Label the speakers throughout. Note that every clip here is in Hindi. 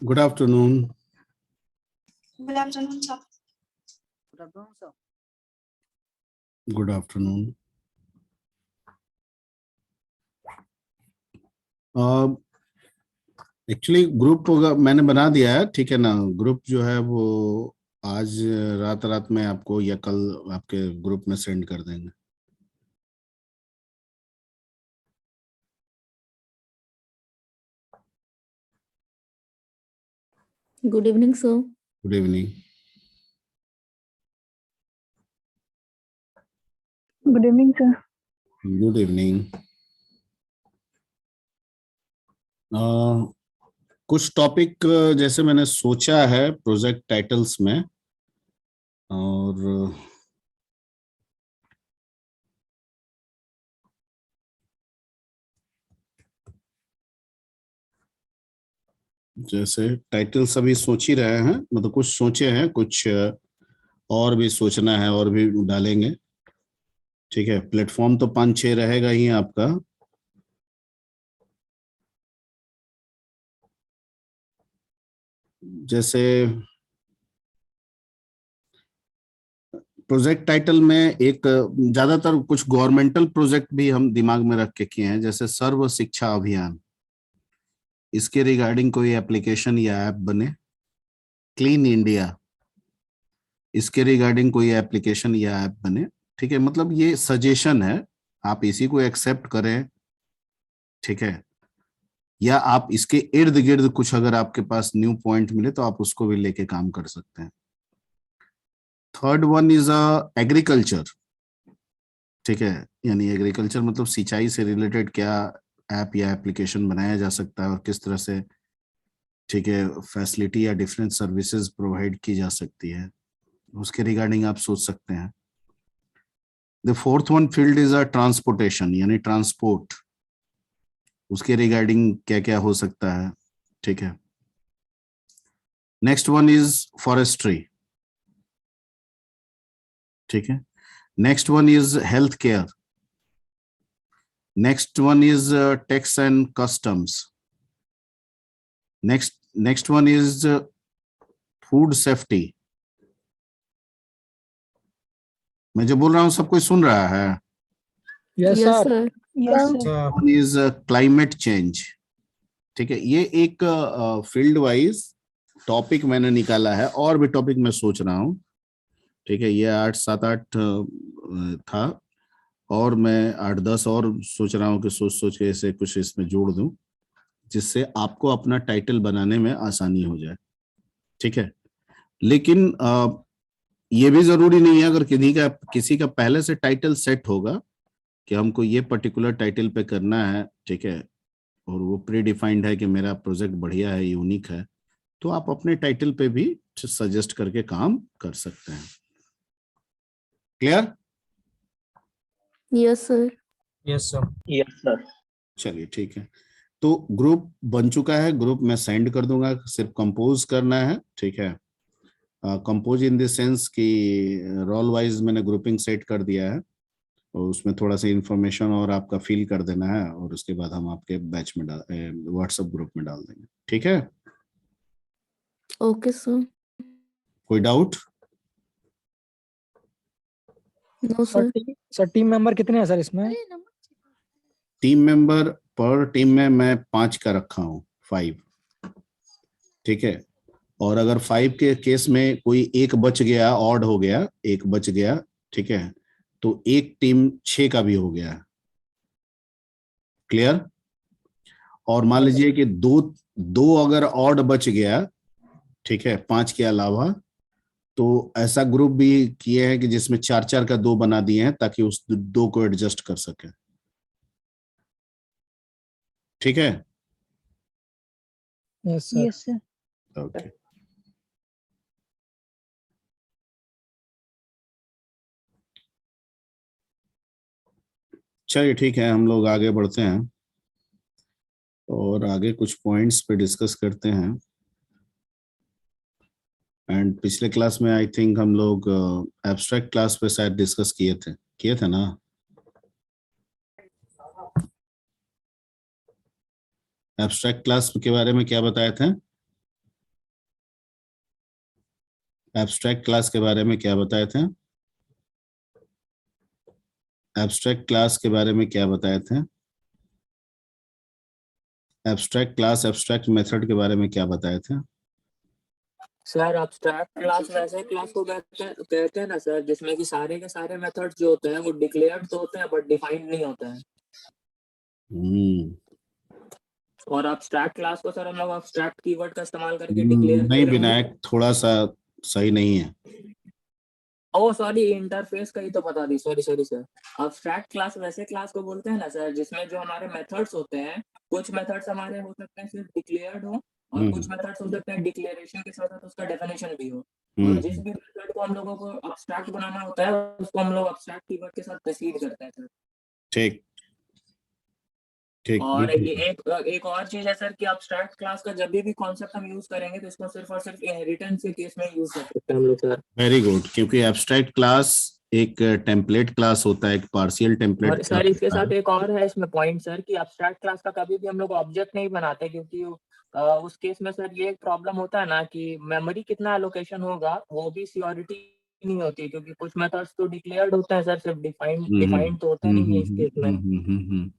Speaker 1: Good afternoon.
Speaker 2: Good afternoon, sir.
Speaker 3: Good afternoon, sir.
Speaker 1: Good afternoon. Actually group मैंने बना दिया है, ठीक है ना। ग्रुप जो है वो आज रात में आपको या कल आपके ग्रुप में सेंड कर देंगे।
Speaker 4: Good evening, sir.
Speaker 1: Good evening.
Speaker 5: Good evening, sir.
Speaker 1: Good evening. कुछ टॉपिक जैसे मैंने सोचा है प्रोजेक्ट टाइटल्स में, और जैसे टाइटल सभी सोच ही रहे हैं, मतलब कुछ सोचे हैं, कुछ और भी सोचना है और भी डालेंगे। ठीक है, प्लेटफॉर्म तो 5-6 रहेगा ही आपका। जैसे प्रोजेक्ट टाइटल में एक ज्यादातर कुछ गवर्नमेंटल प्रोजेक्ट भी हम दिमाग में रख के किए हैं, जैसे सर्व शिक्षा अभियान, इसके रिगार्डिंग कोई एप्लीकेशन या ऐप बने। क्लीन इंडिया, इसके रिगार्डिंग कोई एप्लीकेशन या ऐप बने। ठीक है, मतलब ये सजेशन है, आप इसी को एक्सेप्ट करें, ठीक है, या आप इसके इर्द गिर्द कुछ अगर आपके पास न्यू पॉइंट मिले तो आप उसको भी लेके काम कर सकते हैं। थर्ड वन इज एग्रीकल्चर, ठीक है, यानी एग्रीकल्चर मतलब सिंचाई से रिलेटेड क्या ऐप या एप्लीकेशन बनाया जा सकता है और किस तरह से, ठीक है, फैसिलिटी या डिफरेंट सर्विसेज प्रोवाइड की जा सकती है, उसके रिगार्डिंग आप सोच सकते हैं। The fourth one field is transportation, यानी ट्रांसपोर्ट, उसके रिगार्डिंग क्या क्या हो सकता है। ठीक है, नेक्स्ट वन इज फॉरेस्ट्री, ठीक है, next one is health care, next one is tax and customs, next one is food safety. मैं जो बोल रहा हूं सब कोई सुन रहा है?
Speaker 3: Yes,
Speaker 4: Yes,
Speaker 3: sir.
Speaker 4: sir.
Speaker 5: Yes, sir.
Speaker 1: One is climate change. ठीक है, ये एक फील्ड वाइज टॉपिक मैंने निकाला है, और भी टॉपिक मैं सोच रहा हूँ। ठीक है, ये 8-7-8 था, और मैं 8-10 और सोच रहा हूँ कि सोच के ऐसे कुछ इसमें जोड़ दूं, जिससे आपको अपना टाइटल बनाने में आसानी हो जाए। ठीक है, लेकिन ये भी जरूरी नहीं है, अगर किसी का पहले से टाइटल सेट होगा कि हमको ये पर्टिकुलर टाइटल पे करना है, ठीक है, और वो प्री डिफाइंड है कि मेरा प्रोजेक्ट बढ़िया है, यूनिक है, तो आप अपने टाइटल पे भी सजेस्ट करके काम कर सकते हैं। Clear?
Speaker 4: Yes, sir.
Speaker 3: Yes, sir.
Speaker 5: Yes, sir.
Speaker 1: चलिए ठीक है, तो ग्रुप बन चुका है, ग्रुप मैं सेंड कर दूंगा, सिर्फ कंपोज करना है। ठीक है, कंपोज इन द सेंस कि रोल वाइज मैंने ग्रुपिंग सेट कर दिया है, और उसमें थोड़ा सा इंफॉर्मेशन और आपका फिल कर देना है, और उसके बाद हम आपके बैच में व्हाट्सएप ग्रुप में डाल देंगे। ठीक है,
Speaker 4: Okay, sir.
Speaker 1: कोई doubt?
Speaker 4: No,
Speaker 3: Sir,
Speaker 4: sir.
Speaker 3: sir, team member कितने हैं सर इसमें?
Speaker 1: टीम मेंबर पर टीम में मैं 5 का रखा हूँ, 5। ठीक है, और अगर 5 के केस में कोई एक बच गया, ऑड हो गया, एक बच गया, ठीक है, तो एक टीम 6 का भी हो गया। क्लियर? और मान लीजिए कि दो अगर ऑड बच गया, ठीक है, 5 के अलावा, तो ऐसा ग्रुप भी किए हैं कि जिसमें 4-4 का 2 बना दिए हैं, ताकि उस 2 को एडजस्ट कर सके। ठीक है,
Speaker 3: Yes, sir.
Speaker 5: Yes, sir.
Speaker 1: Okay. चलिए ठीक है, हम लोग आगे बढ़ते हैं और आगे कुछ पॉइंट्स पे डिस्कस करते हैं। एंड पिछले क्लास में आई थिंक हम लोग एब्स्ट्रैक्ट क्लास पे शायद डिस्कस किए थे ना? एब्स्ट्रैक्ट क्लास के बारे में क्या बताए थे? एब्स्ट्रैक्ट क्लास के बारे में क्या बताए थे? एब्स्ट्रैक्ट क्लास के बारे में क्या बताए थे? एब्स्ट्रैक्ट क्लास, एब्स्ट्रैक्ट मेथड के बारे में क्या बताए थे?
Speaker 6: सर एब्स्ट्रैक्ट क्लास वैसे क्लास को कहते हैं ना सर, जिसमें कि सारे के सारे मेथड्स जो होते हैं वो डिक्लेयर्ड तो होते हैं बट डिफाइंड नहीं होते हैं। और एब्स्ट्रैक्ट क्लास को सर हम लोग एब्स्ट्रैक्ट कीवर्ड का इस्तेमाल करके डिक्लेयर
Speaker 1: नहीं विनायक, थोड़ा सा सही नहीं है।
Speaker 6: ओ सॉरी, इंटरफेस का ही तो बता दी, sorry sorry sir. Abstract class वैसे क्लास को बोलते हैं ना सर, जिसमें जो हमारे मेथड्स होते हैं, कुछ मेथड्स हमारे हो सकते हैं सिर्फ डिक्लेयर्ड हो और कुछ मेथड्स हो सकते हैं डिक्लेरेशन के साथ साथ उसका डेफिनेशन भी हो। और जिस भी मेथड को हम लोगों को एब्स्ट्रैक्ट बनाना होता है उसको हम लोग एब्स्ट्रैक्ट कीवर्ड के साथ प्रोसीड करते हैं सर।
Speaker 1: ठीक ठीक।
Speaker 6: और एक और चीज है सर कि एब्स्ट्रैक्ट क्लास का जब भी कॉन्सेप्ट हम यूज करेंगे तो इसको सिर्फ और सिर्फ इनहेरिटेंस के केस में यूज कर सकते हैं हम लोग सर।
Speaker 1: वेरी गुड, क्योंकि एब्स्ट्रैक्ट क्लास एक टेम्पलेट क्लास होता है, एक पार्शियल टेम्पलेट
Speaker 6: और सर इसके साथ एक और है इसमें पॉइंट सर कि एब्स्ट्रैक्ट क्लास का कभी भी हम लोग ऑब्जेक्ट नहीं बनाते, क्योंकि उस केस में सर ये एक प्रॉब्लम होता है ना कि मेमोरी कितना एलोकेशन होगा वो भी सियोरिटी नहीं होती, क्योंकि कुछ मेथड्स तो डिक्लेयर्ड होते हैं सर, सिर्फ डिफाइंड तो होते नहीं है इस केस में।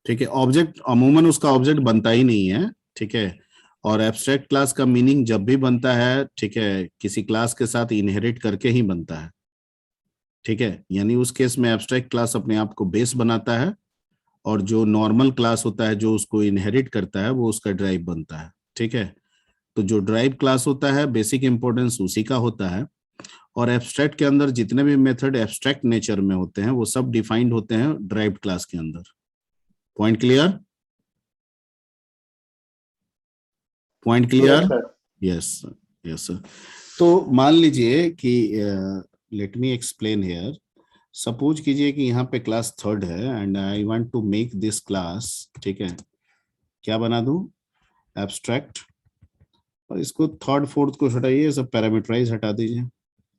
Speaker 1: ठीक है, ऑब्जेक्ट अमूमन उसका ऑब्जेक्ट बनता ही नहीं है। ठीक है, और एब्स्ट्रैक्ट क्लास का मीनिंग जब भी बनता है, ठीक है, किसी क्लास के साथ इनहेरिट करके ही बनता है। ठीक है, यानी उस केस में एब्स्ट्रैक्ट क्लास अपने आप को बेस बनाता है और जो नॉर्मल क्लास होता है जो उसको इनहेरिट करता है वो उसका ड्राइव बनता है। ठीक है, तो जो ड्राइव क्लास होता है बेसिक इंपॉर्टेंस उसी का होता है। और एब्स्ट्रैक्ट के अंदर जितने भी मेथड एब्स्ट्रैक्ट नेचर में होते हैं वो सब डिफाइंड होते हैं ड्राइव्ड क्लास के अंदर। Point clear? Point clear? Yes yes sir. तो मान लीजिए कि let me explain here. Suppose कीजिए कि यहाँ पे क्लास थर्ड है and I want to make this class, ठीक है, क्या बना दूं? एब्स्ट्रैक्ट। और इसको थर्ड फोर्थ को हटाइए, सब पैरामीटराइज हटा दीजिए,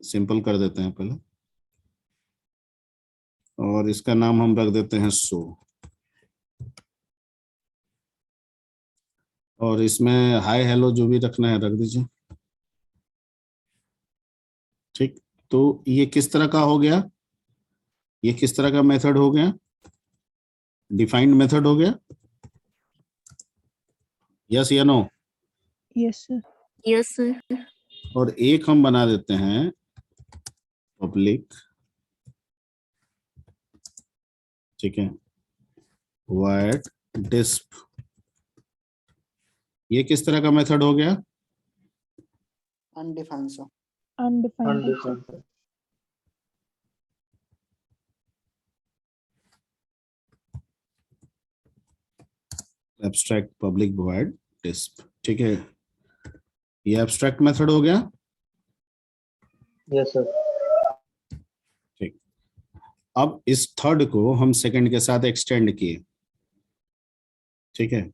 Speaker 1: सिंपल कर देते हैं पहले। और इसका नाम हम रख देते हैं सो। और इसमें हाय हेलो जो भी रखना है रख दीजिए। ठीक, तो ये किस तरह का हो गया? ये किस तरह का मेथड हो गया? डिफाइंड मेथड हो गया। यस या no?
Speaker 5: Yes, sir.
Speaker 4: Yes, sir.
Speaker 1: और एक हम बना देते हैं पब्लिक, ठीक है, void disp। ये किस तरह का मेथड हो गया?
Speaker 3: Undefined sir.
Speaker 5: Undefined.
Speaker 1: Abstract public void disp। ठीक है, ये एब्स्ट्रैक्ट मेथड हो गया।
Speaker 3: Yes sir.
Speaker 1: ठीक, अब इस थर्ड को हम सेकंड के साथ एक्सटेंड किए। ठीक है,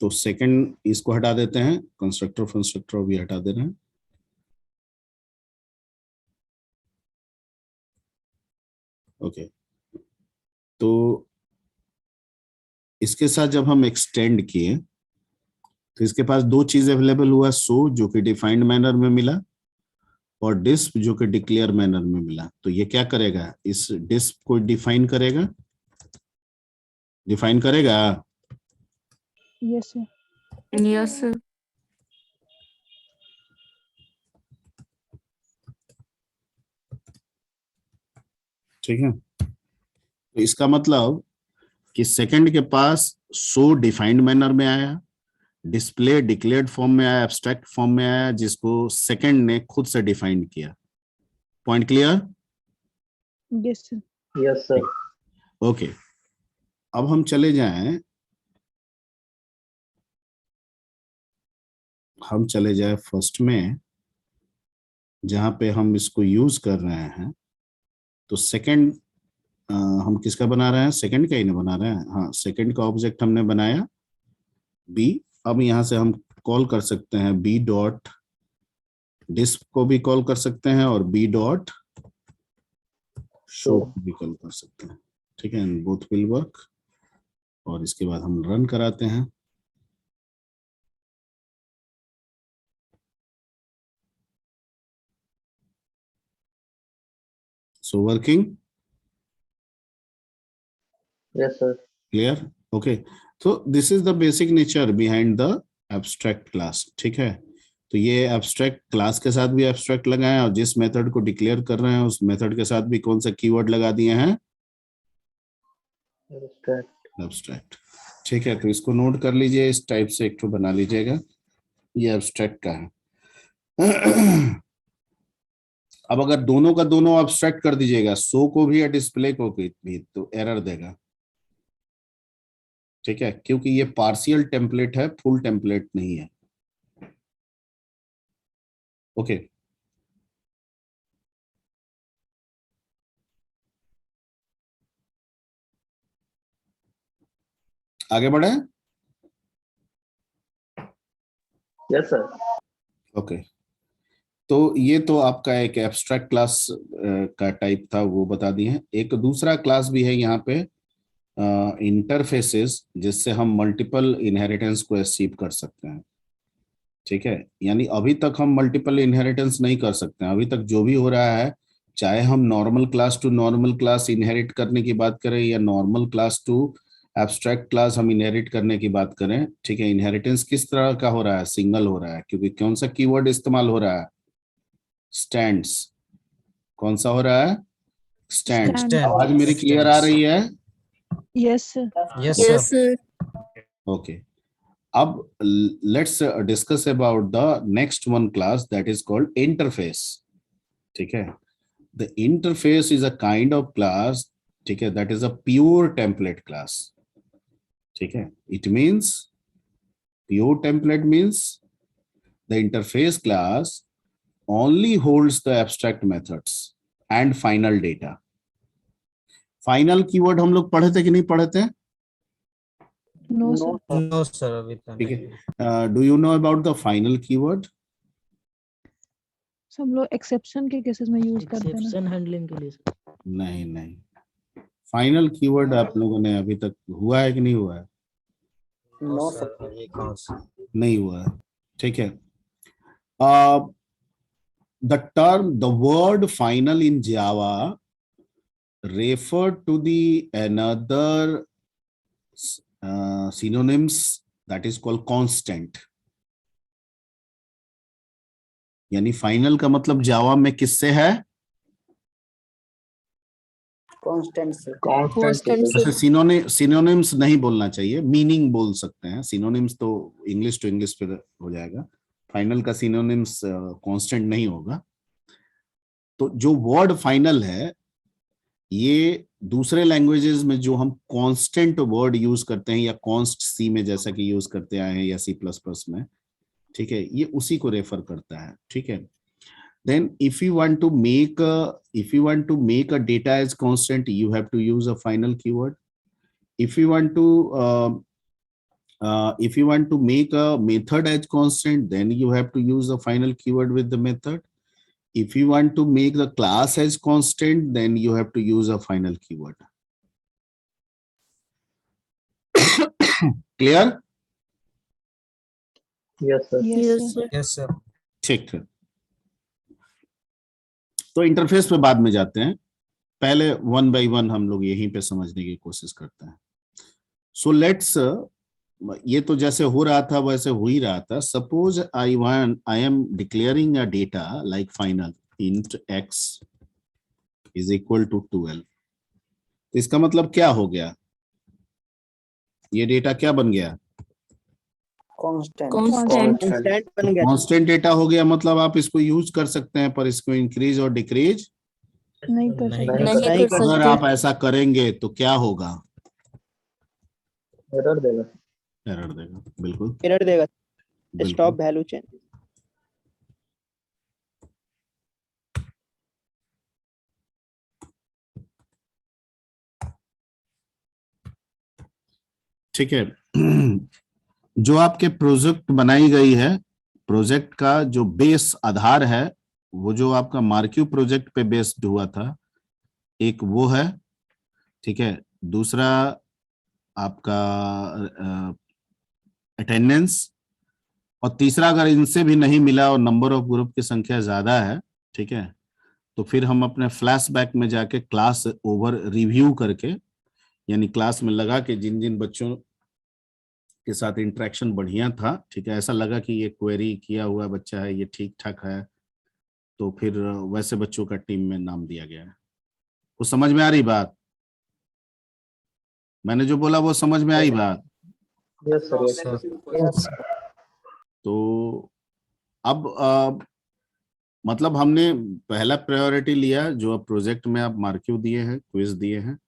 Speaker 1: तो सेकंड इसको हटा देते हैं, कंस्ट्रक्टर भी हटा दे रहे हैं। ओके, तो इसके साथ जब हम एक्सटेंड किए तो इसके पास दो चीज अवेलेबल हुआ, सो जो कि डिफाइंड मैनर में मिला और डिस्प जो कि डिक्लेयर मैनर में मिला। तो ये क्या करेगा? इस डिस्प को डिफाइन करेगा, डिफाइन करेगा।
Speaker 5: Yes, sir.
Speaker 4: Yes, sir.
Speaker 1: ठीक है, तो इसका मतलब कि सेकंड के पास सो डिफाइंड मैनर में आया, डिस्प्ले डिक्लेयर्ड फॉर्म में आया, एब्स्ट्रैक्ट फॉर्म में आया, जिसको सेकंड ने खुद से डिफाइन किया। Point clear?
Speaker 5: Yes, sir.
Speaker 3: Yes sir.
Speaker 1: Okay, अब हम चले जाएं, हम चले जाए फर्स्ट में जहां पे हम इसको यूज कर रहे हैं। तो सेकंड हम किसका बना रहे हैं? सेकंड का ही ना बना रहे हैं। हाँ, सेकंड का ऑब्जेक्ट हमने बनाया बी। अब यहां से हम कॉल कर सकते हैं बी डॉट डिस्प को भी कॉल कर सकते हैं और बी डॉट शो को भी कॉल कर सकते हैं। ठीक है, बोथ विल वर्क। और इसके बाद हम रन कराते हैं। So working?
Speaker 3: Yes, sir.
Speaker 1: Clear? Okay. So this is the basic nature behind the abstract class. ठीक है, तो ये abstract class के साथ भी abstract लगाए और जिस मेथड को डिक्लेयर कर रहे हैं उस मेथड के साथ भी कौन सा कीवर्ड लगा दिए हैं?
Speaker 3: Abstract.
Speaker 1: abstract. ठीक है, तो इसको नोट कर लीजिए, इस टाइप से एक तो बना लीजिएगा, ये abstract का है। अब अगर दोनों का दोनों abstract कर दीजिएगा, शो को भी या डिस्प्ले को भी, तो एरर देगा। ठीक है, क्योंकि ये पार्शियल टेम्पलेट है, फुल टेम्पलेट नहीं है। ओके, आगे बढ़े।
Speaker 3: Yes, sir.
Speaker 1: ओके, तो ये तो आपका एक एब्स्ट्रैक्ट क्लास का टाइप था, वो बता दिए हैं। एक दूसरा क्लास भी है यहाँ पे, इंटरफेसेस, जिससे हम मल्टीपल इनहेरिटेंस को अचीव कर सकते हैं। ठीक है, यानी अभी तक हम मल्टीपल इनहेरिटेंस नहीं कर सकते हैं। अभी तक जो भी हो रहा है, चाहे हम normal class to normal class inherit करने की बात करें या normal class to abstract class हम इनहेरिट करने की बात करें, ठीक है, इनहेरिटेंस किस तरह का हो रहा है? सिंगल हो रहा है, क्योंकि कौन सा कीवर्ड इस्तेमाल हो रहा है? स्टैंड्स। कौन सा हो रहा है? स्टैंड।
Speaker 5: Stand.
Speaker 1: आवाज मेरी क्लियर आ रही है?
Speaker 5: Yes, sir.
Speaker 4: Yes, sir.
Speaker 1: Okay, अब let's discuss about the next one class, that is called interface. ठीक है, the interface is a kind of class, ठीक है, that is a pure template class. ठीक है, it means pure template means the interface class only holds the abstract methods and final data. Final keyword हम लोग पढ़े थे कि नहीं पढ़े थे?
Speaker 5: No, sir.
Speaker 7: नो सर, अभी तो
Speaker 1: ठीक
Speaker 7: नहीं।
Speaker 1: है, do you know about the final keyword?
Speaker 5: सब लोग एक्सेप्शन के केसेस में यूज करते हैं ना।
Speaker 7: एक्सेप्शन हैंडलिंग के लिए सर।
Speaker 1: नहीं नहीं, फाइनल कीवर्ड आप लोगों ने अभी तक हुआ है कि नहीं हुआ है?
Speaker 7: नो सर, ये कौन सा?
Speaker 1: नहीं हुआ है। ठीक है, the word final in Java refer to the another synonyms that is called constant. यानी फाइनल का मतलब जावा में किससे है?
Speaker 7: Constant sir.
Speaker 2: Constant से।
Speaker 1: जैसे सिनोनिम्स नहीं बोलना चाहिए, मीनिंग बोल सकते हैं। सिनोनिम्स तो इंग्लिश टू इंग्लिश पे हो जाएगा, फाइनल का सिनोनिम्स कांस्टेंट नहीं होगा। तो जो वर्ड फाइनल है, ये दूसरे लैंग्वेजेस में जो हम कांस्टेंट वर्ड यूज करते हैं या कॉन्स्ट सी में जैसा कि यूज करते आए हैं या C++ में, ठीक है, ये उसी को रेफर करता है। ठीक है, then if you want to make a data as constant, you have to use a final keyword. If you want to make a method as constant, then you have to use the final keyword with the method. If you want to make the class as constant, then you have to use a final keyword. Clear?
Speaker 3: Yes, sir.
Speaker 5: Yes,
Speaker 4: Yes,
Speaker 5: sir.
Speaker 4: sir.
Speaker 7: Yes sir.
Speaker 1: ठीक है, तो इंटरफेस पे बाद में जाते हैं, पहले वन बाय वन हम लोग यहीं पे समझने की कोशिश करते हैं। सो लेट्स, ये तो जैसे हो रहा था वैसे हो ही रहा था। Suppose I am declaring a data like final int x is equal to 12। तो इसका मतलब क्या हो गया? ये डेटा क्या बन गया?
Speaker 7: Constant
Speaker 4: Constant.
Speaker 1: कांस्टेंट डेटा हो गया। मतलब आप इसको यूज कर सकते हैं, पर इसको इंक्रीज और डिक्रीज
Speaker 5: नहीं कर
Speaker 7: नहीं
Speaker 5: सकते।
Speaker 4: नहीं कर
Speaker 1: अगर
Speaker 4: सकते।
Speaker 1: आप ऐसा करेंगे तो क्या होगा?
Speaker 3: एरर देगा।
Speaker 1: एरर देगा, बिल्कुल
Speaker 8: एरर देगा।
Speaker 1: बिल्कुल।
Speaker 8: Stop value change.
Speaker 1: ठीक है, जो आपके प्रोजेक्ट बनाई गई है, प्रोजेक्ट का जो बेस आधार है, वो जो आपका मार्क्यू प्रोजेक्ट पे बेस्ड हुआ था, एक वो है। ठीक है, दूसरा आपका अटेंडेंस, और तीसरा अगर इनसे भी नहीं मिला और नंबर ऑफ ग्रुप की संख्या ज्यादा है, ठीक है, तो फिर हम अपने फ्लैशबैक में जाके क्लास ओवर रिव्यू करके, यानी क्लास में लगा के जिन जिन बच्चों के साथ इंटरेक्शन बढ़िया था, ठीक है, ऐसा लगा कि ये क्वेरी किया हुआ बच्चा है, ये ठीक ठाक है, तो फिर वैसे बच्चों का टीम में नाम दिया गया है। वो समझ में आ रही बात? मैंने जो बोला वो समझ में आई बात?
Speaker 3: Yes, sir. Yes, sir.
Speaker 7: Yes.
Speaker 1: तो अब मतलब हमने पहला प्रायोरिटी लिया, जो अब प्रोजेक्ट में आप मार्क्यू दिए हैं, क्विज दिए हैं,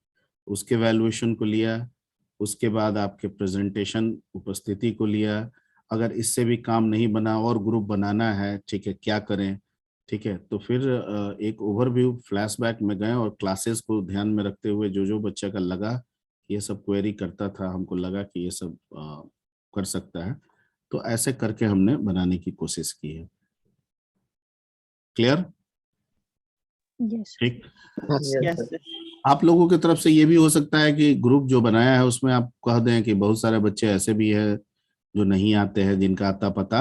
Speaker 1: उसके वैल्यूएशन को लिया, उसके बाद आपके प्रेजेंटेशन उपस्थिति को लिया। अगर इससे भी काम नहीं बना और ग्रुप बनाना है, ठीक है, क्या करें, ठीक है, तो फिर एक ओवरव्यू फ्लैशबैक में गए और क्लासेस को ध्यान में रखते हुए जो जो बच्चा का लगा ये सब क्वेरी करता था, हमको लगा कि ये सब कर सकता है, तो ऐसे करके हमने बनाने की कोशिश की है। क्लियर?
Speaker 5: यस
Speaker 1: ठीक।
Speaker 7: Yes, sir.
Speaker 1: आप लोगों की तरफ से ये भी हो सकता है कि ग्रुप जो बनाया है उसमें आप कह दें कि बहुत सारे बच्चे ऐसे भी है जो नहीं आते हैं, जिनका आता पता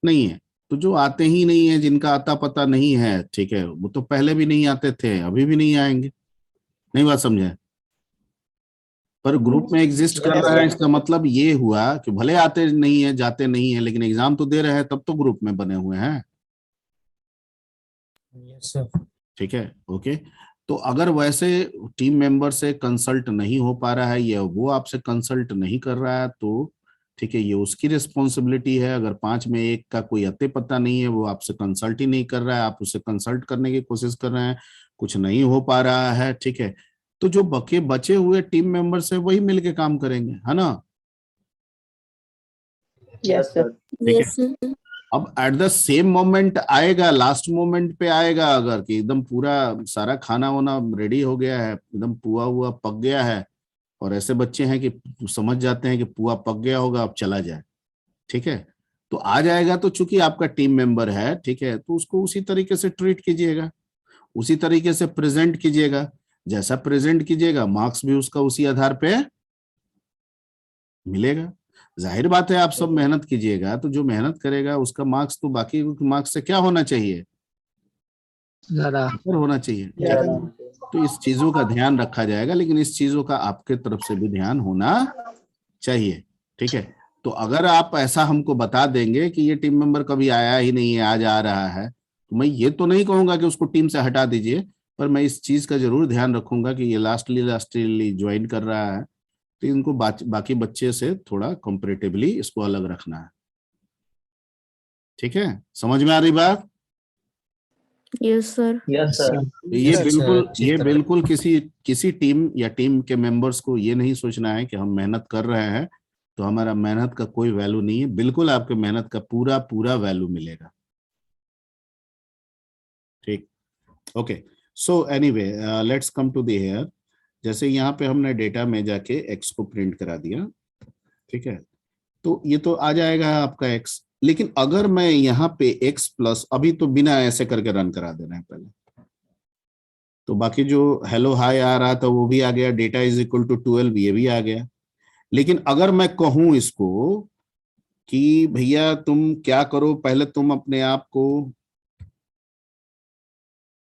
Speaker 1: नहीं है। तो जो आते ही नहीं है, जिनका आता पता नहीं है, ठीक है, वो तो पहले भी नहीं आते थे, अभी भी नहीं आएंगे। नहीं बात समझे? पर ग्रुप में एग्जिस्ट कर रहा है, इसका मतलब ये हुआ कि भले आते नहीं है, जाते नहीं है, लेकिन एग्जाम तो दे रहे हैं, तब तो ग्रुप में बने हुए हैं।
Speaker 7: Yes, sir.
Speaker 1: ठीक है, ओके। तो अगर वैसे टीम मेंबर से कंसल्ट नहीं हो पा रहा है या वो आपसे कंसल्ट नहीं कर रहा है, तो ठीक है, ये उसकी रिस्पॉन्सिबिलिटी है। अगर 5 में 1 का कोई अते पता नहीं है, वो आपसे कंसल्ट ही नहीं कर रहा है, आप उससे कंसल्ट करने की कोशिश कर रहे हैं, कुछ नहीं हो पा रहा है, ठीक है, तो जो बचे हुए टीम मेंबर से वही मिलके काम करेंगे, है ना?
Speaker 7: Yes, sir.
Speaker 1: ठीक है। अब एट द सेम मोमेंट आएगा, लास्ट मोमेंट पे आएगा, अगर कि एकदम पूरा सारा खाना वाना रेडी हो गया है, एकदम पुआ हुआ पक गया है, और ऐसे बच्चे हैं कि समझ जाते हैं कि पुआ पक गया होगा, अब चला जाए, ठीक है, तो आ जाएगा, तो चूंकि आपका टीम मेंबर है, ठीक है, तो उसको उसी तरीके से ट्रीट कीजिएगा, उसी तरीके से प्रेजेंट कीजिएगा। जैसा प्रेजेंट कीजिएगा, मार्क्स भी उसका उसी आधार पे मिलेगा। जाहिर बात है, आप सब मेहनत कीजिएगा तो जो मेहनत करेगा उसका मार्क्स तो बाकी मार्क्स से क्या होना चाहिए?
Speaker 7: ज्यादा
Speaker 1: होना चाहिए। तो इस चीजों का ध्यान रखा जाएगा, लेकिन इस चीजों का आपके तरफ से भी ध्यान होना चाहिए, ठीक है। तो अगर आप ऐसा हमको बता देंगे कि ये टीम मेंबर कभी आया ही नहीं है, आज आ रहा है, तो मैं ये तो नहीं कहूंगा कि उसको टीम से हटा दीजिए, पर मैं इस चीज का जरूर ध्यान रखूंगा कि ये लास्टली ज्वाइन कर रहा है, तो इनको बाकी बच्चे से थोड़ा कंपैरेटिवली इसको अलग रखना है। ठीक है, समझ में आ रही बात?
Speaker 8: Yes sir.
Speaker 3: Yes, sir.
Speaker 1: ये बिल्कुल किसी टीम या टीम के मेंबर्स को ये नहीं सोचना है कि हम मेहनत कर रहे हैं तो हमारा मेहनत का कोई वैल्यू नहीं है। बिल्कुल आपके मेहनत का पूरा वैल्यू मिलेगा। ठीक, okay. So anyway, let's come to the here. जैसे यहाँ पे हमने डेटा में जाके एक्स को प्रिंट करा दिया, ठीक है, तो ये तो आ जाएगा आपका एक्स। लेकिन अगर मैं यहाँ पे x प्लस, अभी तो बिना ऐसे करके रन करा दे रहे हैं पहले, तो बाकी जो हेलो हाय आ रहा था वो भी आ गया, डेटा इज इक्वल टू 12 ये भी आ गया। लेकिन अगर मैं कहूं इसको कि भैया तुम क्या करो, पहले तुम अपने आप को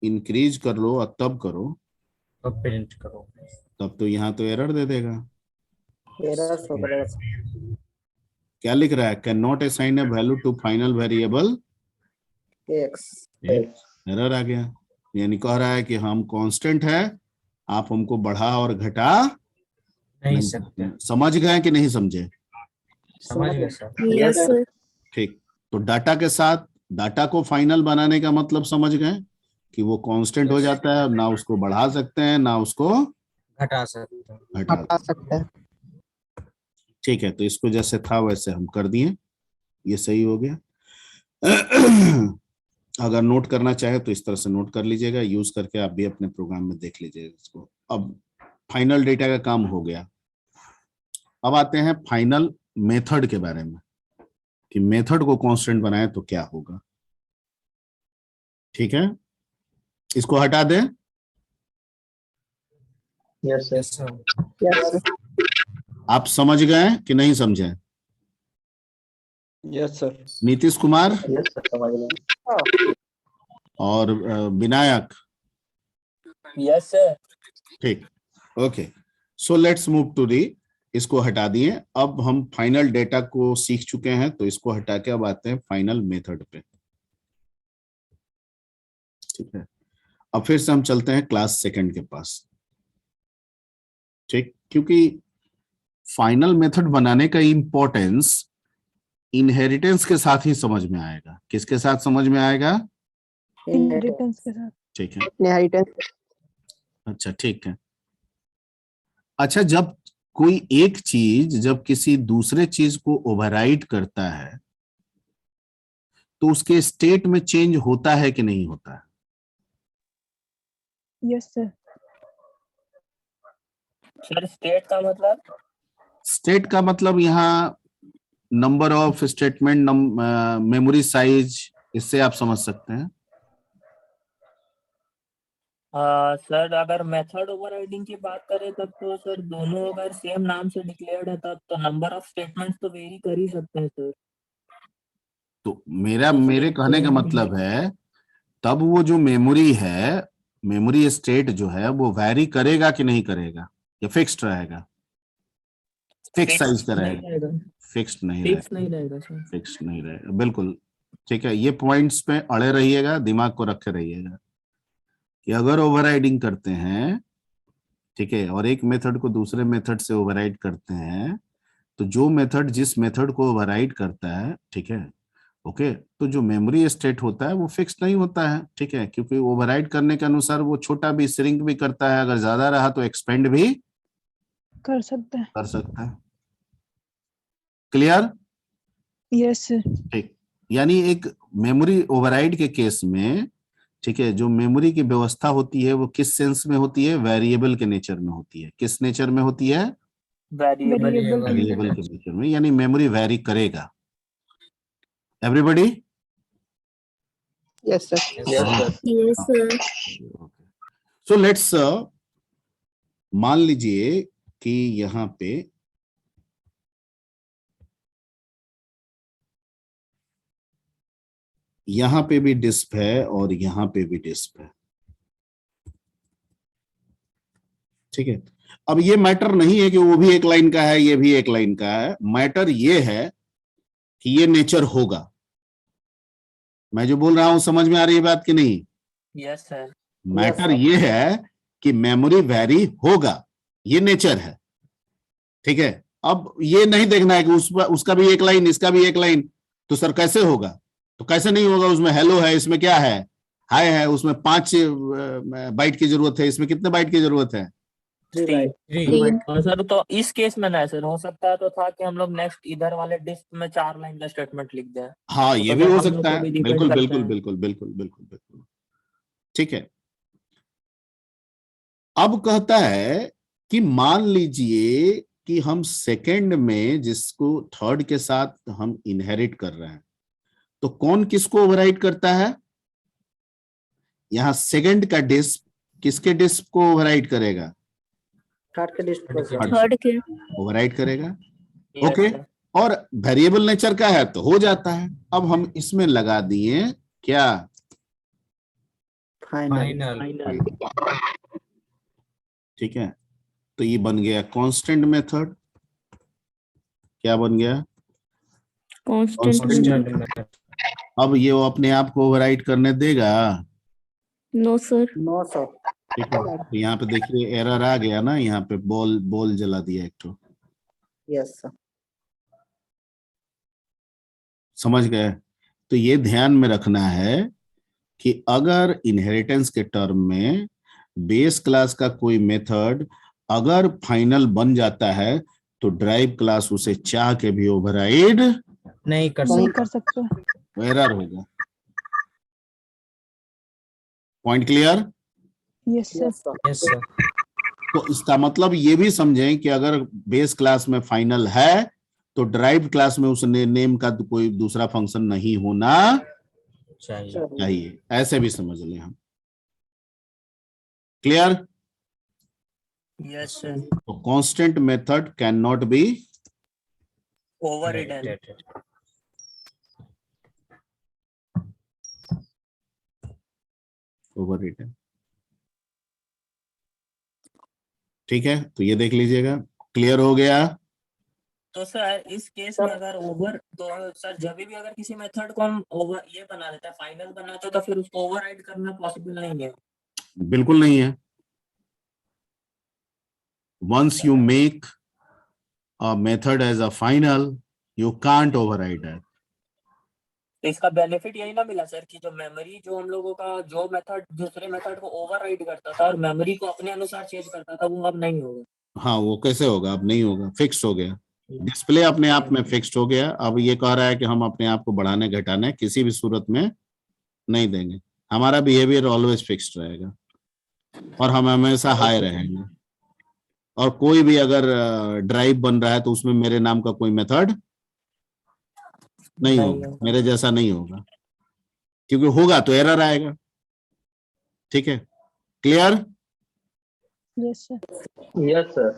Speaker 1: इंक्रीज कर लो और तब करो,
Speaker 7: तब प्रिंट करो,
Speaker 1: तब तो यहाँ तो एरर दे देगा।
Speaker 7: एरर शो करेगा।
Speaker 1: क्या लिख रहा है? Can not assign a value to final variable
Speaker 7: X.
Speaker 1: Error आ गया। यानी कह रहा है कि हम कांस्टेंट है, आप हमको बढ़ा और घटा नहीं सकते। समझ गए कि नहीं समझे?
Speaker 7: समझ गए सर।
Speaker 8: Yes sir.
Speaker 1: ठीक, तो डाटा के साथ डाटा को फाइनल बनाने का मतलब समझ गए कि वो कांस्टेंट हो जाता है, ना उसको बढ़ा सकते हैं ना उसको
Speaker 7: घटा सकते हैं।
Speaker 1: ठीक है, तो इसको जैसे था वैसे हम कर दिए, ये सही हो गया। अगर नोट करना चाहे तो इस तरह से नोट कर लीजिएगा, यूज करके आप भी अपने प्रोग्राम में देख लीजिएगा इसको। अब फाइनल डेटा का काम हो गया। अब आते हैं फाइनल मेथड के बारे में कि मेथड को कांस्टेंट बनाए तो क्या होगा। ठीक है, इसको हटा दें।
Speaker 3: Yes, sir.
Speaker 1: आप समझ गए कि नहीं समझे?
Speaker 7: Yes sir.
Speaker 1: Nitish Kumar,
Speaker 3: Yes, sir. समझ गए।
Speaker 1: और विनायक,
Speaker 6: यस सर।
Speaker 1: ठीक, okay. So let's move to the, इसको हटा दिए, अब हम फाइनल डेटा को सीख चुके हैं, तो इसको हटा के अब आते हैं फाइनल मेथड पे। ठीक है, अब फिर से हम चलते हैं क्लास सेकंड के पास। ठीक, क्योंकि फाइनल मेथड बनाने का इंपॉर्टेंस इनहेरिटेंस के साथ ही समझ में आएगा। किसके साथ समझ में आएगा?
Speaker 5: इनहेरिटेंस के साथ।
Speaker 1: ठीक है,
Speaker 7: इनहेरिटेंस।
Speaker 1: अच्छा ठीक है। अच्छा, जब कोई एक चीज जब किसी दूसरे चीज को ओवरराइड करता है तो उसके स्टेट में चेंज होता है कि नहीं होता है?
Speaker 5: Yes sir.
Speaker 6: सर स्टेट का मतलब?
Speaker 1: स्टेट का मतलब यहाँ number of statement, memory size, इससे आप समझ सकते हैं।
Speaker 6: सर अगर मेथड ओवरराइडिंग की बात करें तब तो सर दोनों अगर सेम नाम से डिक्लेयर्ड है तब तो नंबर ऑफ स्टेटमेंट्स तो वेरी कर ही सकते हैं सर।
Speaker 1: तो मेरे कहने का मतलब है, तब वो जो मेमोरी है, मेमोरी स्टेट जो है वो वैरी करेगा कि नहीं करेगा, या फिक्स्ड रहेगा? फिक्स साइज का रहेगा, फिक्स्ड नहीं रहेगा।
Speaker 6: फिक्स नहीं रहेगा सर।
Speaker 1: फिक्स नहीं रहेगा, बिल्कुल ठीक है। ये पॉइंट्स पे अड़े रहिएगा, दिमाग को रखे रहिएगा कि अगर ओवरराइडिंग करते हैं, ठीक है, और एक मेथड को दूसरे मेथड से ओवरराइड करते हैं, तो जो मेथड जिस मेथड को ओवरराइड करता है, ठीक है, ओके, तो जो मेमोरी स्टेट होता है वो फिक्स नहीं होता है, ठीक है, क्योंकि ओवरराइड करने के अनुसार वो छोटा भी श्रिंक भी करता है, अगर ज्यादा रहा तो एक्सपेंड भी
Speaker 5: कर सकते हैं।
Speaker 1: कर सकता है। क्लियर?
Speaker 5: Yes sir.
Speaker 1: ठीक, यानी एक मेमोरी ओवरराइड के केस में, ठीक है, जो मेमोरी की व्यवस्था होती है वो किस सेंस में होती है? वेरिएबल के नेचर में होती है। किस नेचर में होती है?
Speaker 5: वेरिएबल।
Speaker 1: वेरिएबल के नेचर में, यानी मेमोरी वेरी करेगा। Everybody?
Speaker 7: Yes sir.
Speaker 8: Yes, sir.
Speaker 1: So let's मान लीजिए कि यहां पे भी डिस्प है और यहां पे भी डिस्प है, ठीक है। अब ये मैटर नहीं है कि वो भी एक लाइन का है, ये भी एक लाइन का है। मैटर ये है कि ये नेचर होगा। मैं जो बोल रहा हूं समझ में आ रही है बात कि नहीं?
Speaker 6: Yes sir.
Speaker 1: मैटर ये है कि मेमोरी वैरी होगा, ये नेचर है, ठीक है। अब ये नहीं देखना है कि उसका भी एक लाइन, इसका भी एक लाइन, तो सर कैसे होगा? तो कैसे नहीं होगा? उसमें हेलो है, इसमें क्या है? हाय है। उसमें 5 बाइट की जरूरत है, इसमें कितने बाइट की जरूरत है?
Speaker 6: 3।
Speaker 8: Three.
Speaker 6: और सर तो इस केस में ना सर हो सकता है तो था कि हम लोग नेक्स्ट इधर वाले डिस्क में 4 लाइन का स्टेटमेंट लिख दें।
Speaker 1: हाँ, ये
Speaker 6: तो
Speaker 1: भी
Speaker 6: सर
Speaker 1: हो
Speaker 6: हम लोग
Speaker 1: सकता
Speaker 6: को
Speaker 1: है,
Speaker 6: भी depend
Speaker 1: बिल्कुल
Speaker 6: करता
Speaker 1: बिल्कुल
Speaker 6: है।
Speaker 1: बिल्कुल बिल्कुल बिल्कुल बिल्कुल, ठीक है। अब कहता है कि मान लीजिए कि हम सेकंड में जिसको थर्ड के साथ हम इनहेरिट कर रहे हैं, तो कौन किसको ओवरराइड करता है? यहां सेकंड का डिस्क किसके डिस्क को ओवरराइड करेगा?
Speaker 7: थर्ड के डिस्क पर सर।
Speaker 8: Third के.
Speaker 1: ओवरराइड करेगा,
Speaker 6: Yes,
Speaker 1: ओके।
Speaker 6: sir.
Speaker 1: और वेरिएबल नेचर का है तो हो जाता है। अब हम इसमें लगा दिए क्या?
Speaker 7: फाइनल।
Speaker 1: ठीक है, तो ये बन गया कांस्टेंट मेथड। क्या बन गया?
Speaker 8: Constant.
Speaker 1: Constant. अब ये वो अपने आप को ओवरराइड करने देगा?
Speaker 8: No, sir.
Speaker 7: No sir.
Speaker 1: ठीक है, तो यहाँ पे देखिए एरर आ गया ना, यहाँ पे बॉल जला दिया एक तो।
Speaker 7: Yes sir.
Speaker 1: समझ गए? तो ये ध्यान में रखना है कि अगर इनहेरिटेंस के टर्म में बेस क्लास का कोई मेथड अगर फाइनल बन जाता है तो ड्राइव क्लास उसे चाह के भी ओवरराइड
Speaker 7: नहीं
Speaker 5: नहीं कर सकते।
Speaker 1: एरर होगा। Point clear?
Speaker 5: Yes sir.
Speaker 7: Yes sir.
Speaker 1: तो इसका मतलब ये भी समझें कि अगर बेस क्लास में फाइनल है तो ड्राइव क्लास में उस नेम का कोई दूसरा फंक्शन नहीं होना चाहिए, ऐसे भी समझ लें हम। क्लियर?
Speaker 6: Yes, sir.
Speaker 1: तो constant method can not be
Speaker 6: Overridden.
Speaker 1: ओवररिटन। ठीक है, तो ये देख लीजिएगा, क्लियर हो गया।
Speaker 6: तो सर इस केस में अगर ओवर, तो सर जब भी अगर किसी मेथड को हम ओवर ये बना देते हैं, फाइनल बनाते हैं, तो फिर उसको ओवरराइड करना पॉसिबल नहीं है।
Speaker 1: बिल्कुल नहीं है। Once you make a method as a final, you can't override it.
Speaker 6: तो इसका बेनिफिट यही ना मिला सर कि जो मेमोरी, जो हम लोगों का जो मेथड दूसरे मेथड को ओवरराइड करता था और मेमोरी को अपने अनुसार चेंज करता था, वो अब नहीं होगा।
Speaker 1: हाँ, वो कैसे होगा? अब नहीं होगा, फिक्स हो गया। डिस्प्ले अपने आप में फिक्स्ड हो गया। अब ये कह रहा है कि हम अपने आप को बढ़ाने घटाने किसी भी सूरत में नहीं देंगे। हमारा बिहेवियर ऑलवेज फिक्स्ड रहेगा और हम हमेशा हाई रहेंगे। और कोई भी अगर ड्राइव बन रहा है तो उसमें मेरे नाम का कोई मेथड नहीं होगा, मेरे जैसा नहीं होगा, क्योंकि होगा तो एरर आएगा। ठीक है, clear?
Speaker 5: Yes sir.
Speaker 3: Yes sir.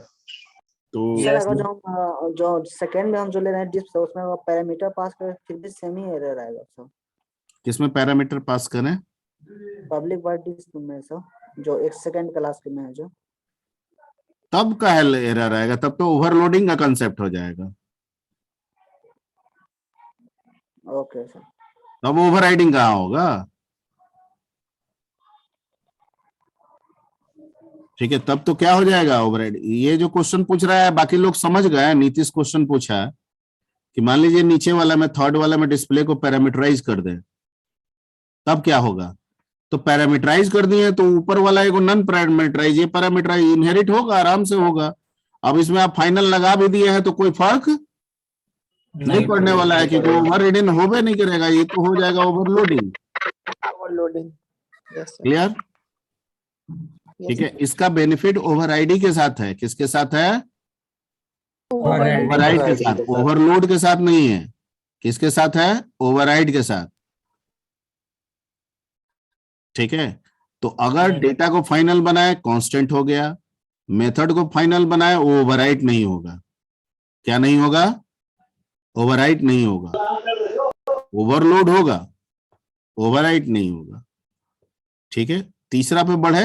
Speaker 1: तो
Speaker 7: सर अगर जो सेकंड में हम जो ले रहे हैं डिस्प, उसमें वो पैरामीटर पास कर फिर भी सेम ही एरर आएगा सर।
Speaker 1: किसमें पैरामीटर पास करें?
Speaker 7: पब्लिक वर्ड डिस्प में सर, जो एक सेकंड क्लास के में है जो,
Speaker 1: तब का एरर आएगा, तब तो ओवरलोडिंग का कंसेप्ट हो जाएगा।
Speaker 7: Okay sir.
Speaker 1: तब ओवरराइडिंग कहाँ होगा? ठीक है, तब तो क्या हो जाएगा ओवरराइड। ये जो क्वेश्चन पूछ रहा है बाकी लोग समझ गए। नीतीश क्वेश्चन पूछा है कि मान लीजिए नीचे वाला में, थर्ड वाला में डिस्प्ले को पैरामीटराइज कर दे, तब क्या होगा? तो पैरामीटराइज कर दिए तो ऊपर वाला एक नॉन पैरामीटराइज, ये पैरामीटराइज इनहेरिट होगा, आराम से होगा। अब इसमें आप फाइनल लगा भी दिए हैं तो कोई फर्क नहीं पड़ने वाला है, क्योंकि ओवरराइडिंग होबे नहीं करेगा, ये तो हो जाएगा overloading.
Speaker 3: Overloading. Yes sir.
Speaker 1: Clear? ठीक है, इसका बेनिफिट ओवरराइडिंग के साथ है। किसके साथ है? ओवरराइड के साथ, ओवरलोड के साथ नहीं है। किसके साथ है? ओवरराइड के साथ। ठीक है, तो अगर डेटा को फाइनल बनाए कांस्टेंट हो गया, मेथड को फाइनल बनाए वो ओवरराइट नहीं होगा। क्या नहीं होगा? ओवरराइट नहीं होगा, ओवरलोड होगा, ओवरराइट नहीं होगा। ठीक है, तीसरा पे बढ़े।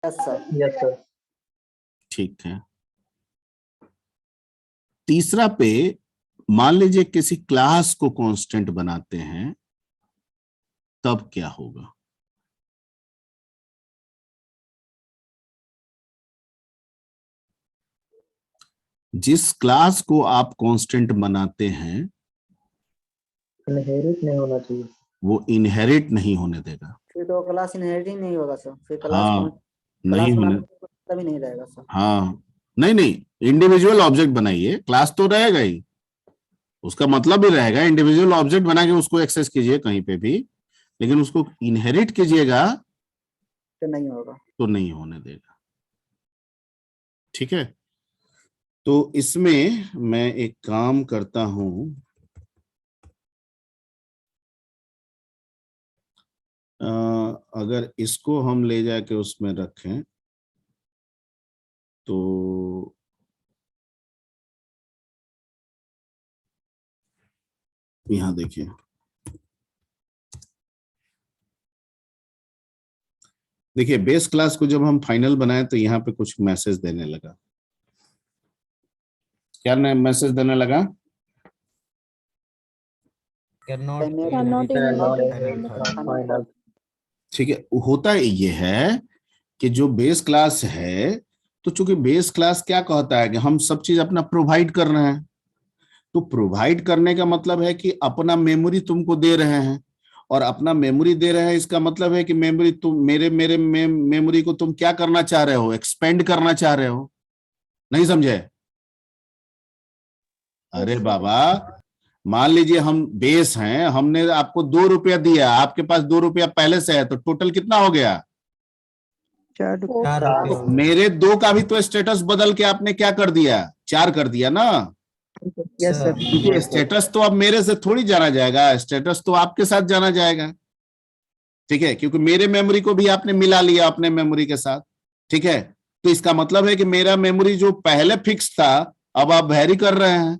Speaker 7: Yes sir.
Speaker 3: Yes sir.
Speaker 1: ठीक है, तीसरा पे मान लीजिए किसी क्लास को कांस्टेंट बनाते हैं, तब क्या होगा? जिस क्लास को आप कांस्टेंट बनाते हैं
Speaker 3: इनहेरिट नहीं होना चाहिए।
Speaker 1: वो इनहेरिट नहीं होने देगा।
Speaker 7: फिर तो क्लास इनहेरिटिंग नहीं होगा सर, फिर
Speaker 1: हाँ, नहीं होने,
Speaker 7: तभी नहीं रहेगा सर।
Speaker 1: हाँ, नहीं, इंडिविजुअल ऑब्जेक्ट बनाइए, क्लास तो रहेगा ही, उसका मतलब भी रहेगा। इंडिविजुअल ऑब्जेक्ट बना के उसको एक्सेस कीजिए कहीं पे भी, लेकिन उसको इनहेरिट कीजिएगा
Speaker 7: तो नहीं होगा,
Speaker 1: तो नहीं होने देगा। ठीक है, तो इसमें मैं एक काम करता हूं, अगर इसको हम ले जाके उसमें रखें तो यहां देखिए, बेस क्लास को जब हम फाइनल बनाए तो यहाँ पे कुछ मैसेज देने लगा। क्या मैसेज देने लगा? ठीक है, होता ये है कि जो बेस क्लास है, तो चूंकि बेस क्लास क्या कहता है कि हम सब चीज अपना प्रोवाइड कर रहे हैं, तो प्रोवाइड करने का मतलब है कि अपना मेमोरी तुमको दे रहे हैं, और अपना मेमोरी दे रहे हैं इसका मतलब है कि मेमोरी तुम मेरे मेमोरी को तुम क्या करना चाह रहे हो? एक्सपेंड करना चाह रहे हो। नहीं समझे? अरे बाबा, मान लीजिए हम बेस हैं, हमने आपको 2 रुपया दिया, आपके पास 2 रुपया पहले से है, तो टोटल कितना हो गया?
Speaker 5: 4
Speaker 1: मेरे 2 का भी तो स्टेटस बदल के आपने क्या कर दिया? 4 कर दिया ना।
Speaker 5: Yes sir.
Speaker 1: क्योंकि स्टेटस तो अब मेरे से थोड़ी जाना जाएगा, स्टेटस तो आपके साथ जाना जाएगा। ठीक है, क्योंकि मेरे मेमोरी को भी आपने मिला लिया अपने मेमोरी के साथ। ठीक है, तो इसका मतलब है कि मेरा मेमोरी जो पहले फिक्स था अब आप वेरी कर रहे हैं।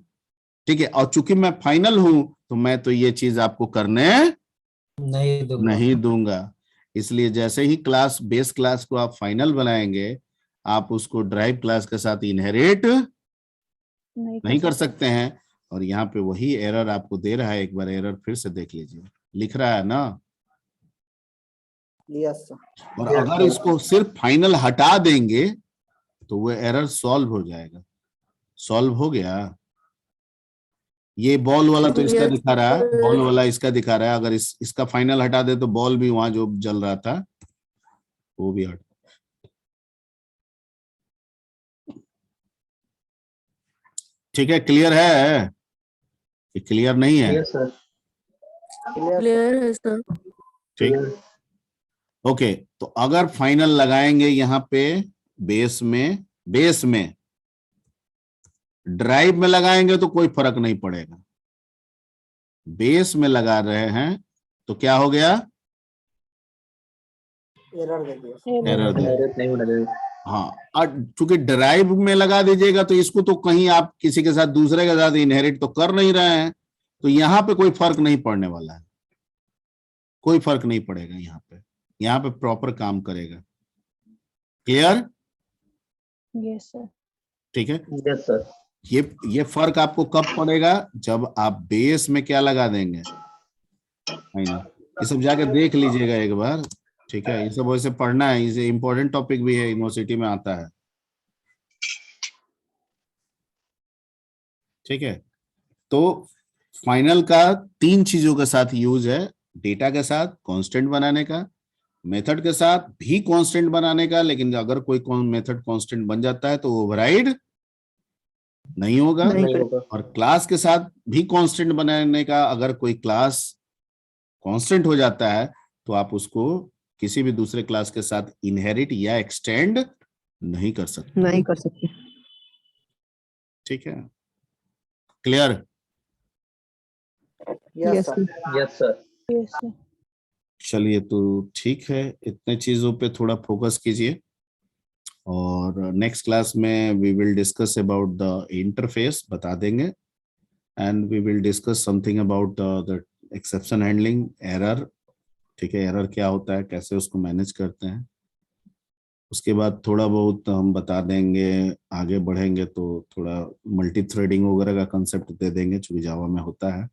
Speaker 1: ठीक है, और चूंकि मैं फाइनल हूं तो मैं तो ये चीज आपको करने नहीं दूंगा। इसलिए जैसे ही क्लास बेस क्लास को आप फाइनल बनाएंगे, आप उसको ड्राइव क्लास के साथ इनहेरिट नहीं कर सकते हैं। और यहाँ पे वही एरर आपको दे रहा है, एक बार एरर फिर से देख लीजिए, लिख रहा है ना।
Speaker 7: Yes sir.
Speaker 1: और अगर इसको सिर्फ फाइनल हटा देंगे तो वो एरर सॉल्व हो जाएगा। सॉल्व हो गया। ये बॉल वाला तो इसका
Speaker 8: Yes,
Speaker 1: दिखा रहा है,
Speaker 8: sir.
Speaker 1: बॉल वाला इसका दिखा रहा है। अगर इसका फाइनल हटा दे तो बॉल भी वहां जो जल रहा था वो भी हट। ठीक है, क्लियर है? ये क्लियर नहीं है?
Speaker 3: Yes sir.
Speaker 8: Clear है सर।
Speaker 1: ठीक, ओके। तो अगर फाइनल लगाएंगे यहाँ पे बेस में ड्राइव में लगाएंगे तो कोई फर्क नहीं पड़ेगा। बेस में लगा रहे हैं तो क्या हो गया?
Speaker 7: एरर दे दिया।
Speaker 1: एरर दे।
Speaker 3: Inherit नहीं होना चाहिए।
Speaker 1: हाँ, और चूंकि ड्राइव में लगा दीजिएगा तो इसको तो कहीं आप किसी के साथ दूसरे के साथ इनहेरिट तो कर नहीं रहे हैं, तो यहाँ पे कोई फर्क नहीं पड़ने वाला है। कोई फर्क नहीं पड़ेगा यहाँ पे प्रॉपर काम करेगा। क्लियर?
Speaker 5: Yes sir.
Speaker 1: ठीक है।
Speaker 3: Yes sir.
Speaker 1: ये फर्क आपको कब पड़ेगा? जब आप बेस में क्या लगा देंगे, फाइनल। ये सब जाके देख लीजिएगा एक बार, ठीक है। ये सब वैसे पढ़ना है, इसे इंपॉर्टेंट टॉपिक भी है, यूनिवर्सिटी में आता है। ठीक है। तो फाइनल का 3 चीजों के साथ यूज है, डेटा के साथ कांस्टेंट बनाने का, मेथड के साथ भी कांस्टेंट बनाने का। लेकिन अगर कोई मेथड कांस्टेंट बन जाता है तो ओवरराइड नहीं होगा।
Speaker 3: नहीं होगा।
Speaker 1: और क्लास के साथ भी कांस्टेंट बनाने का, अगर कोई क्लास कांस्टेंट हो जाता है तो आप उसको किसी भी दूसरे क्लास के साथ इनहेरिट या एक्सटेंड नहीं कर सकते।
Speaker 4: नहीं कर सकते।
Speaker 1: ठीक है, clear?
Speaker 7: Yes
Speaker 4: yes
Speaker 7: sir.
Speaker 4: Sir.
Speaker 3: Yes sir.
Speaker 5: Yes sir.
Speaker 1: चलिए, तो ठीक है, इतने चीजों पे थोड़ा फोकस कीजिए। और नेक्स्ट क्लास में we will discuss about the interface, बता देंगे। And we will discuss something about the exception handling, error. ठीक है, एरर क्या होता है, कैसे उसको मैनेज करते हैं। उसके बाद थोड़ा बहुत हम बता देंगे, आगे बढ़ेंगे तो थोड़ा मल्टी थ्रेडिंग वगैरह का कंसेप्ट दे देंगे, चूंकि जावा में होता है।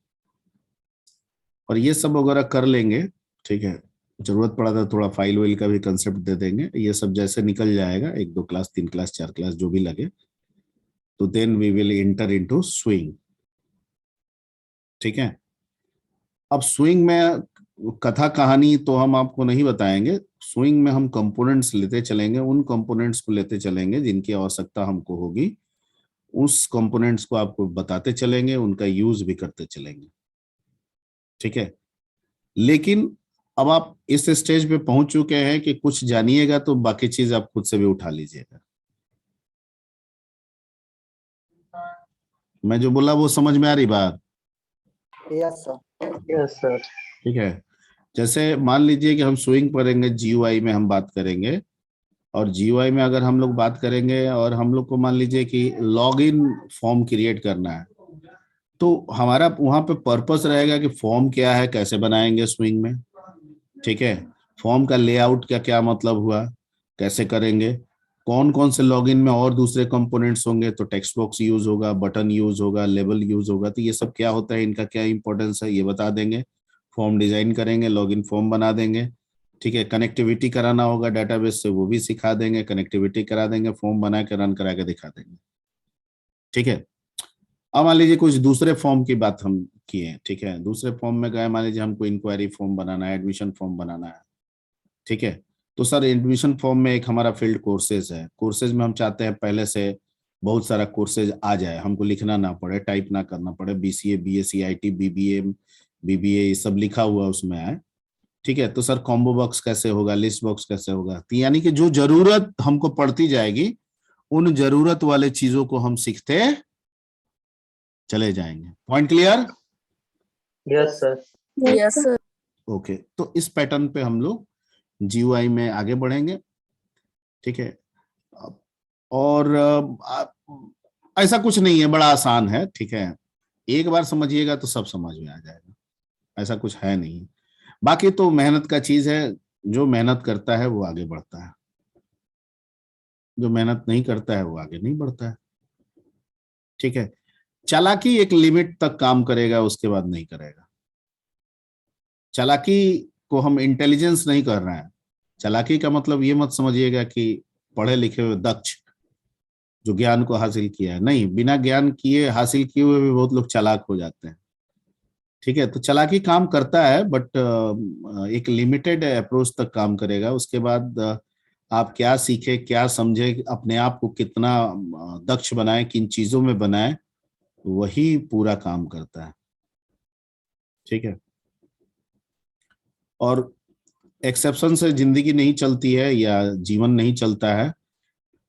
Speaker 1: और ये सब वगैरह कर लेंगे। ठीक है, जरूरत पड़ा तो थोड़ा फाइल वाइल का भी कंसेप्ट दे देंगे। ये सब जैसे निकल जाएगा, 1-2 क्लास, 3 क्लास, 4 क्लास, जो भी लगे, तो then we will enter into swing. ठीक है। अब स्विंग में कथा कहानी तो हम आपको नहीं बताएंगे। स्विंग में हम कंपोनेंट्स लेते चलेंगे, उन कंपोनेंट्स को लेते चलेंगे जिनकी आवश्यकता हमको होगी, उस कंपोनेंट्स को आपको बताते चलेंगे, उनका यूज भी करते चलेंगे। ठीक है। लेकिन अब आप इस स्टेज पे पहुंच चुके हैं कि कुछ जानिएगा तो बाकी चीज आप खुद से भी उठा लीजिएगा। मैं जो बोला वो समझ में आ रही बात?
Speaker 7: Yes sir.
Speaker 3: Yes sir.
Speaker 1: ठीक है। जैसे मान लीजिए कि हम स्विंग करेंगे, जीयूआई में हम बात करेंगे, और जीयूआई में अगर हम लोग बात करेंगे और हम लोग को मान लीजिए कि लॉगिन फॉर्म क्रिएट करना है, तो हमारा वहां पे पर्पस रहेगा कि फॉर्म क्या है, कैसे बनाएंगे स्विंग में। ठीक है, फॉर्म का लेआउट का क्या मतलब हुआ, कैसे करेंगे, कौन कौन से लॉगिन में और दूसरे कंपोनेंट्स होंगे, तो टेक्स्ट बॉक्स यूज होगा, बटन यूज होगा, लेबल यूज होगा, तो ये सब क्या होता है, इनका क्या इंपॉर्टेंस है, ये बता देंगे। फॉर्म डिजाइन करेंगे, लॉगिन फॉर्म बना देंगे। ठीक है, कनेक्टिविटी कराना होगा डेटाबेस से, वो भी सिखा देंगे, कनेक्टिविटी करा देंगे, फॉर्म बना के रन करा के दिखा देंगे। ठीक है। अब मान लीजिए कुछ दूसरे फॉर्म की बात हम किए। ठीक है, दूसरे फॉर्म में गए, मान लीजिए हमको इंक्वायरी फॉर्म बनाना है, एडमिशन फॉर्म बनाना है। ठीक है, तो सर एडमिशन फॉर्म में एक हमारा फील्ड कोर्सेज है। कोर्सेज में हम चाहते हैं पहले से बहुत सारा कोर्सेज आ जाए, हमको लिखना ना पड़े, टाइप ना करना पड़े, BCA, BSc, IT, BBA ये सब लिखा हुआ उसमें आए। ठीक है, तो सर कॉम्बो बॉक्स कैसे होगा, लिस्ट बॉक्स कैसे होगा, तो यानी कि जो जरूरत हमको पड़ती जाएगी, उन जरूरत वाले चीजों को हम सीखते चले जाएंगे। Point clear?
Speaker 3: Yes sir.
Speaker 8: Yes sir.
Speaker 1: Okay, तो इस पैटर्न पे हम लोग GUI में आगे बढ़ेंगे। ठीक है, और ऐसा कुछ नहीं है, बड़ा आसान है। ठीक है, एक बार समझिएगा तो सब समझ में आ जाएगा, ऐसा कुछ है नहीं। बाकी तो मेहनत का चीज है, जो मेहनत करता है वो आगे बढ़ता है, जो मेहनत नहीं करता है वो आगे नहीं बढ़ता है। ठीक है, चालाकी एक लिमिट तक काम करेगा, उसके बाद नहीं करेगा। चालाकी को हम इंटेलिजेंस नहीं कर रहे हैं। चालाकी का मतलब ये मत समझिएगा कि पढ़े लिखे हुए दक्ष जो ज्ञान को हासिल किया है, नहीं, बिना ज्ञान किए हासिल किए हुए भी बहुत लोग चालाक हो जाते हैं। ठीक है, तो चालाकी काम करता है, बट एक लिमिटेड अप्रोच तक काम करेगा। उसके बाद आप क्या सीखे, क्या समझे, अपने आप को कितना दक्ष बनाए, किन चीजों में बनाए, वही पूरा काम करता है। ठीक है, और एक्सेप्शन से जिंदगी नहीं चलती है या जीवन नहीं चलता है।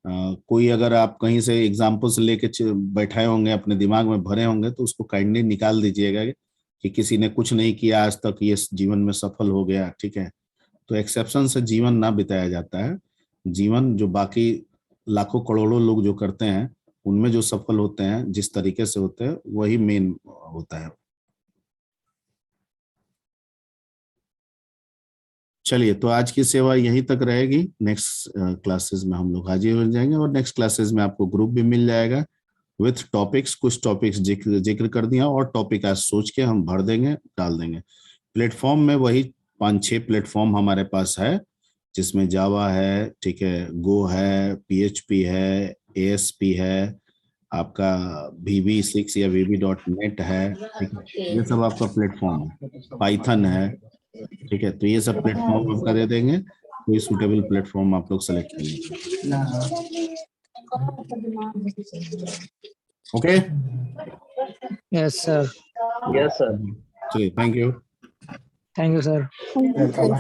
Speaker 1: कोई अगर आप कहीं से एग्जाम्पल्स लेके बैठाए होंगे, अपने दिमाग में भरे होंगे, तो उसको काइंडली निकाल दीजिएगा कि किसी ने कुछ नहीं किया आज तक, ये जीवन में सफल हो गया। ठीक है, तो एक्सेप्शन से जीवन ना बिताया जाता है। जीवन जो बाकी लाखों करोड़ों लोग जो करते हैं, उनमें जो सफल होते हैं, जिस तरीके से होते हैं, वही मेन होता है। चलिए, तो आज की सेवा यहीं तक रहेगी। नेक्स्ट क्लासेस में हम लोग हाजिर हो जाएंगे, और नेक्स्ट क्लासेस में आपको ग्रुप भी मिल जाएगा विथ टॉपिक्स। कुछ टॉपिक्स जिक्र कर दिया, और टॉपिक आज सोच के हम भर देंगे, डाल देंगे। प्लेटफॉर्म में वही 5-6 प्लेटफॉर्म हमारे पास है, जिसमें जावा है, ठीक है, गो है, PHP है, ASP है, आपका VB6 या VB.NET है। ठीक है, ये सब आपका प्लेटफॉर्म है। पाइथन है। ठीक है, तो ये सब प्लेटफॉर्म आपका दे देंगे। कोई सूटेबल प्लेटफॉर्म आप लोग सेलेक्ट कर लीजिए। Okay,
Speaker 4: yes sir.
Speaker 3: Yes, sir.
Speaker 1: चलिए, thank you.
Speaker 4: Thank you sir.
Speaker 8: Thank you, sir.